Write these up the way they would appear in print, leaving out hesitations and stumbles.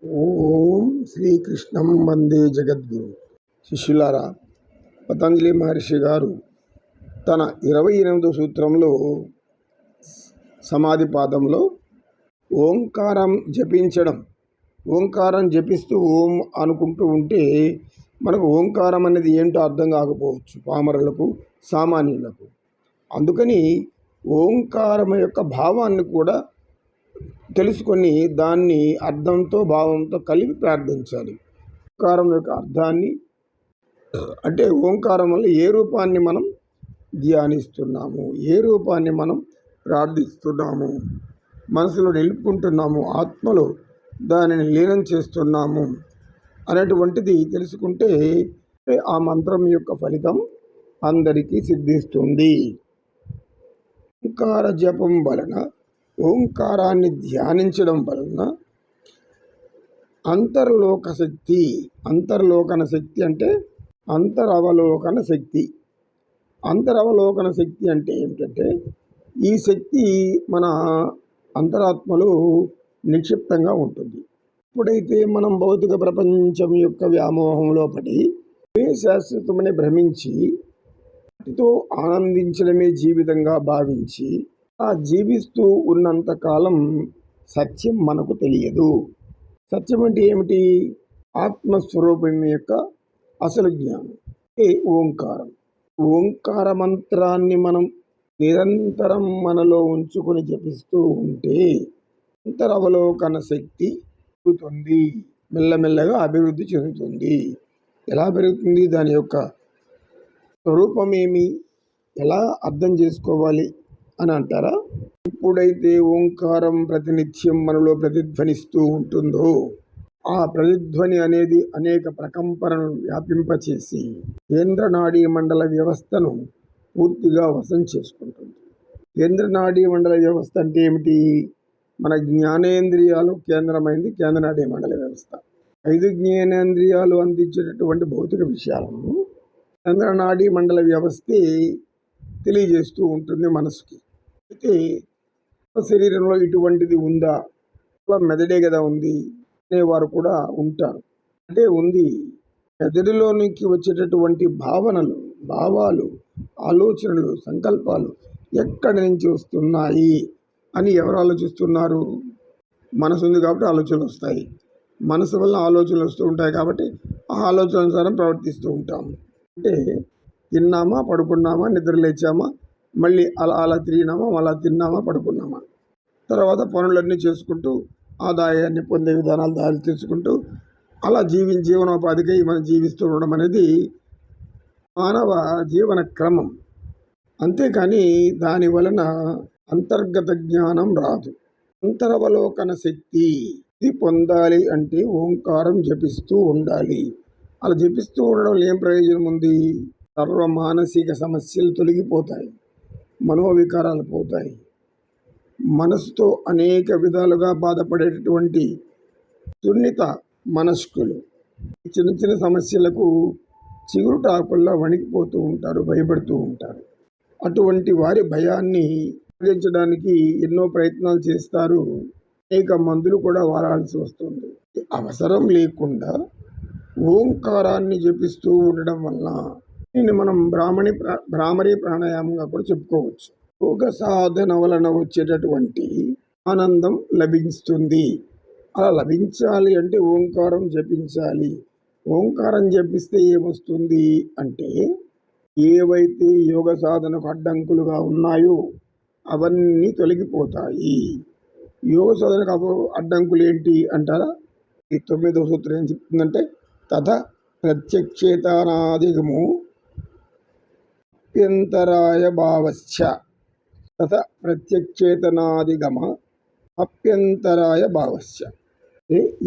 ఓం శ్రీకృష్ణం వందే జగద్గురు. శిష్యులారా, పతంజలి మహర్షి గారు తన 28వ సూత్రంలో సమాధి పాదంలో ఓంకారం జపించడం, ఓంకారం జపిస్తూ ఓం అనుకుంటూ ఉంటే మనకు ఓంకారం అనేది ఏంటో అర్థం కాకపోవచ్చు పామరులకు, సామాన్యులకు. అందుకని ఓంకారం యొక్క భావాన్ని కూడా తెలుసుకొని దాన్ని అర్థంతో భావంతో కలిపి ప్రార్థించాలి. ఓంకారం యొక్క అర్థాన్ని, అంటే ఓంకారం వల్ల ఏ రూపాన్ని మనం ధ్యానిస్తున్నాము, ఏ రూపాన్ని మనం ప్రార్థిస్తున్నాము, మనసులో నిలుపుకుంటున్నాము, ఆత్మలో దానిని లీనం చేస్తున్నాము అనేటువంటిది తెలుసుకుంటే ఆ మంత్రం యొక్క ఫలితం అందరికీ సిద్ధిస్తుంది. ఓంకార జపం వలన, ఓంకారాన్ని ధ్యానించడం వలన అంతర్లోకన శక్తి అంటే అంతరవలోకన శక్తి. అంతరవలోకన శక్తి అంటే ఏమిటంటే ఈ శక్తి మన అంతరాత్మలో నిక్షిప్తంగా ఉంటుంది. ఎప్పుడైతే మనం భౌతిక ప్రపంచం యొక్క వ్యామోహంలో పడి శాశ్వతమని భ్రమించి వాటితో ఆనందించడమే జీవితంగా భావించి ఆ జీవిస్తూ ఉన్నంతకాలం సత్యం మనకు తెలియదు. సత్యం అంటే ఏమిటి? ఆత్మస్వరూపం యొక్క అసలు జ్ఞానం ఓంకారం. ఓంకార మంత్రాన్ని మనం నిరంతరం మనలో ఉంచుకొని జపిస్తూ ఉంటే అంతరవలోకన శక్తి పెరుగుతుంది, మెల్లమెల్లగా అభివృద్ధి చెందుతుంది. ఎలా పెరుగుతుంది? దాని యొక్క స్వరూపం ఏమి, ఎలా అర్థం చేసుకోవాలి అని అంటారా? ఎప్పుడైతే ఓంకారం ప్రతినిత్యం మనలో ప్రతిధ్వనిస్తూ ఉంటుందో ఆ ప్రతిధ్వని అనేది అనేక ప్రకంపనలను వ్యాపింపచేసి కేంద్ర నాడీ మండల వ్యవస్థను పూర్తిగా వశం చేసుకుంటుంది. కేంద్ర నాడీ మండల వ్యవస్థ అంటే ఏమిటి? మన జ్ఞానేంద్రియాలు కేంద్రమైంది కేంద్ర నాడీ మండల వ్యవస్థ. 5 జ్ఞానేంద్రియాలు అందించేటటువంటి భౌతిక విషయాలను కేంద్ర నాడీ మండల వ్యవస్థే తెలియజేస్తూ ఉంటుంది మనసుకి. అయితే శరీరంలో ఇటువంటిది ఉందా, మెదడే కదా ఉంది అనేవారు కూడా ఉంటారు. అంటే ఉంది. మెదడులోనికి వచ్చేటటువంటి భావనలు, భావాలు, ఆలోచనలు, సంకల్పాలు ఎక్కడి నుంచి వస్తున్నాయి అని ఎవరు ఆలోచిస్తున్నారు? మనసు ఉంది కాబట్టి ఆలోచనలు వస్తాయి. మనసు వల్ల ఆలోచనలు వస్తూ ఉంటాయి కాబట్టి ఆ ఆలోచన అనుసారం ప్రవర్తిస్తూ ఉంటాము. అంటే తిన్నామా, పడుకున్నామా, నిద్ర లేచామా, మళ్ళీ అలా తిరిగినామా, అలా తిన్నామా, పడుకున్నామా, తర్వాత పనులన్నీ చేసుకుంటూ ఆదాయాన్ని పొందే విధానాలు దారి తీసుకుంటూ అలా జీవనోపాధికై మనం జీవిస్తూ ఉండడం అనేది మానవ జీవన క్రమం. అంతేకాని దాని వలన అంతర్గత జ్ఞానం రాదు. అంతరవలోకన శక్తి ఇది పొందాలి అంటే ఓంకారం జపిస్తూ ఉండాలి. అలా జపిస్తూ ఉండడం ఏం ప్రయోజనం ఉంది? సర్వ మానసిక సమస్యలు తొలగిపోతాయి, మనోవికారాలు పోతాయి. మనసుతో అనేక విధాలుగా బాధపడేటటువంటి సున్నిత మనస్కులు చిన్న చిన్న సమస్యలకు చిగురుటాకుల్లా వణికిపోతూ ఉంటారు, భయపడుతూ ఉంటారు. అటువంటి వారి భయాన్ని తొలగించడానికి ఎన్నో ప్రయత్నాలు చేస్తారు. అనేక మందులు కూడా వాడాల్సి వస్తుంది. అవసరం లేకుండా ఓంకారాన్ని జపిస్తూ ఉండడం వల్ల దీన్ని మనం భ్రామరీ ప్రాణాయామంగా కూడా చెప్పుకోవచ్చు. యోగ సాధన వలన వచ్చేటటువంటి ఆనందం లభిస్తుంది. అలా లభించాలి అంటే ఓంకారం జపించాలి. ఓంకారం జపిస్తే ఏమొస్తుంది అంటే ఏవైతే యోగ సాధనకు అడ్డంకులుగా ఉన్నాయో అవన్నీ తొలగిపోతాయి. యోగ సాధనకు అడ్డంకులు ఏంటి అంటారా? ఈ 9వ సూత్రం ఏం చెప్తుందంటే తథ ప్రత్యక్షేతనాదిగము అప్యంతరాయ భావశ్చ. తథ ప్రత్యక్షేతనాదిగమ అప్యంతరాయ భావశ్చ.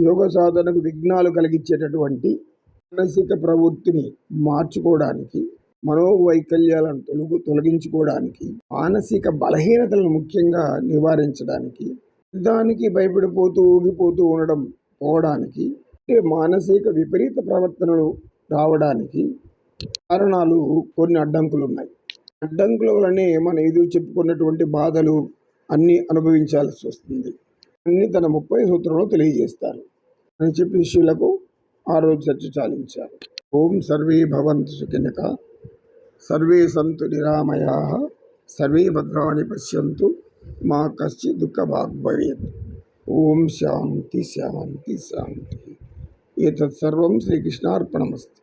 యోగ సాధనకు విఘ్నాలు కలిగించేటటువంటి మానసిక ప్రవృత్తిని మార్చుకోవడానికి, మనోవైకల్యాలను తొలగించుకోవడానికి, మానసిక బలహీనతలను ముఖ్యంగా నివారించడానికి, దానికి భయపడిపోతూ ఊగిపోతూ ఉండడం పోవడానికి, అంటే మానసిక విపరీత ప్రవర్తనలు రావడానికి కారణాలు కొన్ని అడ్డంకులు ఉన్నాయి. అడ్డంకుల వలనే మనం ఎదురు చెప్పుకున్నటువంటి బాధలు అన్నీ అనుభవించాల్సి వస్తుంది. అన్ని తన 30వ సూత్రంలో తెలియజేస్తారు. అని చెప్పి శిష్యులకు ఆ రోజు చర్చ చాలించారు. ఓం సర్వే భవంతు సుఖినః, సర్వే సంతు నిరామయాః, సర్వే భద్రాణి పశ్యంతు, మా కశ్చిత్ దుఃఖభాగ్ భవేత్. ఓం శాంతి శాంతి శాంతి. ఏతత్ సర్వం శ్రీకృష్ణార్పణమస్తు.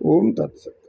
ఓం తత్సత్.